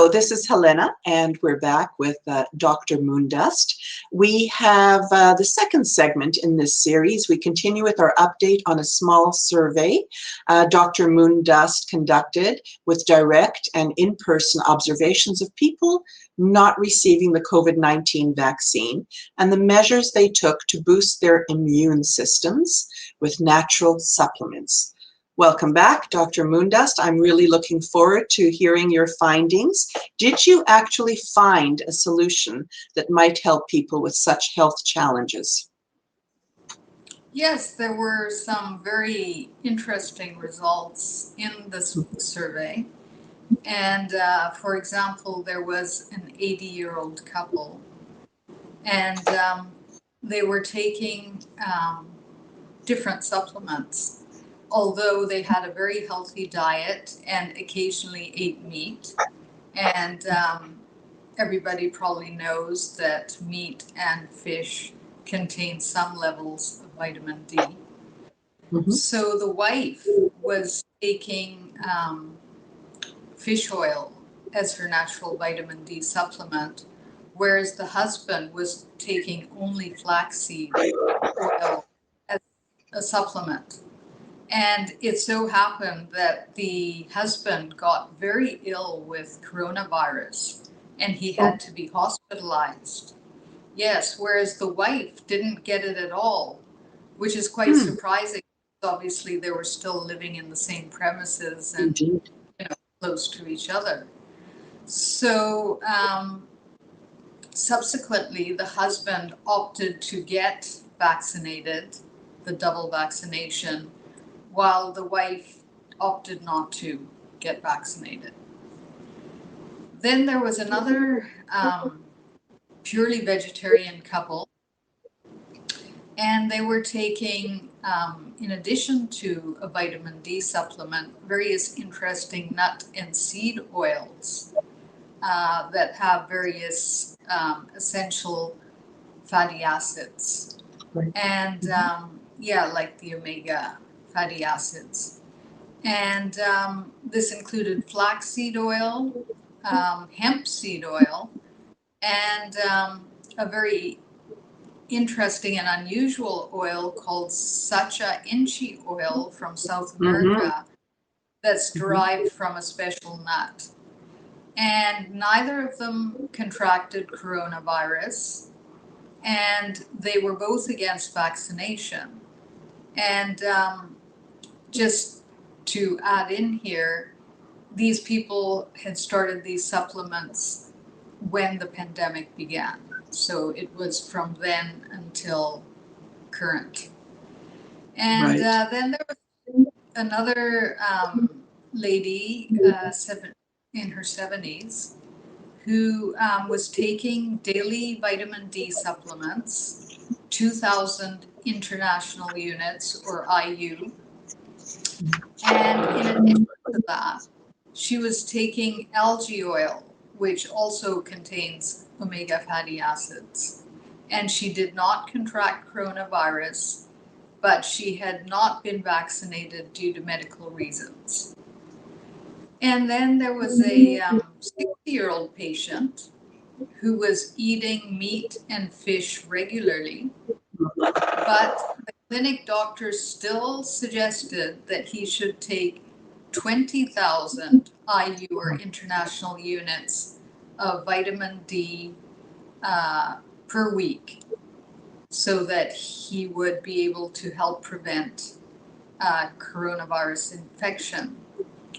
So this is Helena, and we're back with Dr. Moondust. We have the second segment in this series. We continue with our update on a small survey Dr. Moondust conducted with direct and in-person observations of people not receiving the COVID-19 vaccine and the measures they took to boost their immune systems with natural supplements. Welcome back, Dr. Moondust. I'm really looking forward to hearing your findings. Did you actually find a solution that might help people with such health challenges? Yes, there were some very interesting results in this survey. And for example, there was an 80-year-old couple, and they were taking different supplements. Although they had a very healthy diet and occasionally ate meat. And everybody probably knows that meat and fish contain some levels of vitamin D. Mm-hmm. So the wife was taking fish oil as her natural vitamin D supplement, whereas the husband was taking only flaxseed oil as a supplement. And it so happened that the husband got very ill with coronavirus and he had to be hospitalized. Yes, whereas the wife didn't get it at all, which is quite surprising. Obviously, they were still living in the same premises and close to each other. So subsequently, the husband opted to get vaccinated, the double vaccination, while the wife opted not to get vaccinated. Then there was another purely vegetarian couple, and they were taking, in addition to a vitamin D supplement, various interesting nut and seed oils that have various essential fatty acids. And like the omega fatty acids. And this included flaxseed oil, hemp seed oil, and a very interesting and unusual oil called Sacha inchi oil from South America that's derived from a special nut. And neither of them contracted coronavirus, and they were both against vaccination. And just to add in here, these people had started these supplements when the pandemic began. So it was from then until current. And then there was another lady in her 70s who was taking daily vitamin D supplements, 2,000 international units or IU. And in addition to that, she was taking algae oil, which also contains omega fatty acids. And she did not contract coronavirus, but she had not been vaccinated due to medical reasons. And then there was a 60-year-old patient who was eating meat and fish regularly, but the clinic doctors still suggested that he should take 20,000 IU or international units of vitamin D per week so that he would be able to help prevent coronavirus infection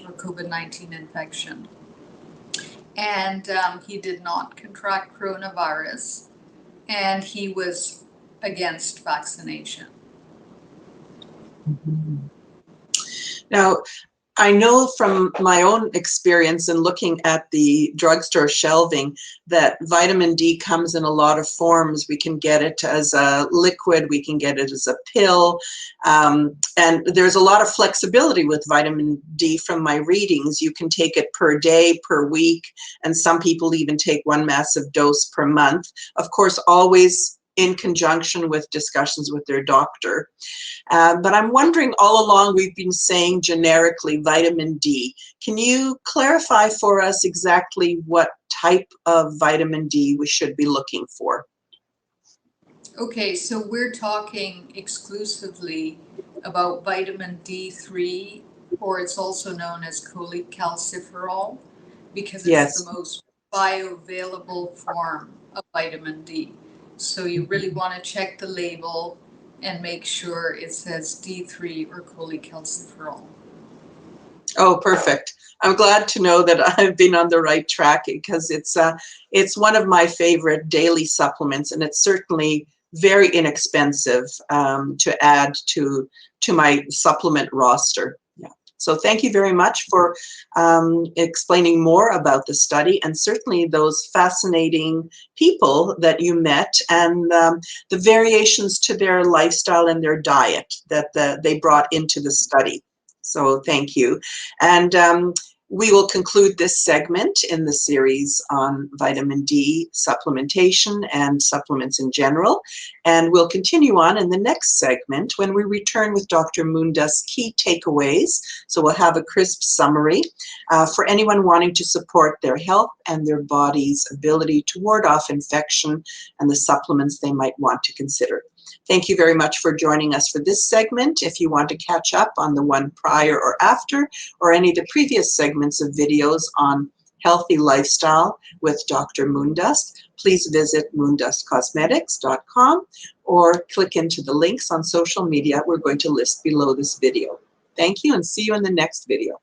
or COVID-19 infection. And he did not contract coronavirus, and he was against vaccination. Now, I know from my own experience in looking at the drugstore shelving that vitamin D comes in a lot of forms. We can get it as a liquid, we can get it as a pill, and there's a lot of flexibility with vitamin D from my readings. You can take it per day, per week, and some people even take one massive dose per month. Of course, always in conjunction with discussions with their doctor. But I'm wondering, all along we've been saying generically vitamin D. Can you clarify for us exactly what type of vitamin D we should be looking for? Okay, so we're talking exclusively about vitamin D3, or it's also known as cholecalciferol, because it's the Yes. most bioavailable form of vitamin D. So you really want to check the label and make sure it says D3 or cholecalciferol. Oh, perfect. I'm glad to know that I've been on the right track, because it's one of my favorite daily supplements, and it's certainly very inexpensive to add to my supplement roster. Yeah. So thank you very much for explaining more about the study, and certainly those fascinating people that you met, and the variations to their lifestyle and their diet that they brought into the study. So thank you. And we will conclude this segment in the series on vitamin D supplementation and supplements in general. And we'll continue on in the next segment when we return with Dr. Moondust's key takeaways. So we'll have a crisp summary for anyone wanting to support their health and their body's ability to ward off infection, and the supplements they might want to consider. Thank you very much for joining us for this segment. If you want to catch up on the one prior or after, or any of the previous segments of videos on healthy lifestyle with Dr. Moondust, please visit moondustcosmetics.com or click into the links on social media we're going to list below this video. Thank you, and see you in the next video.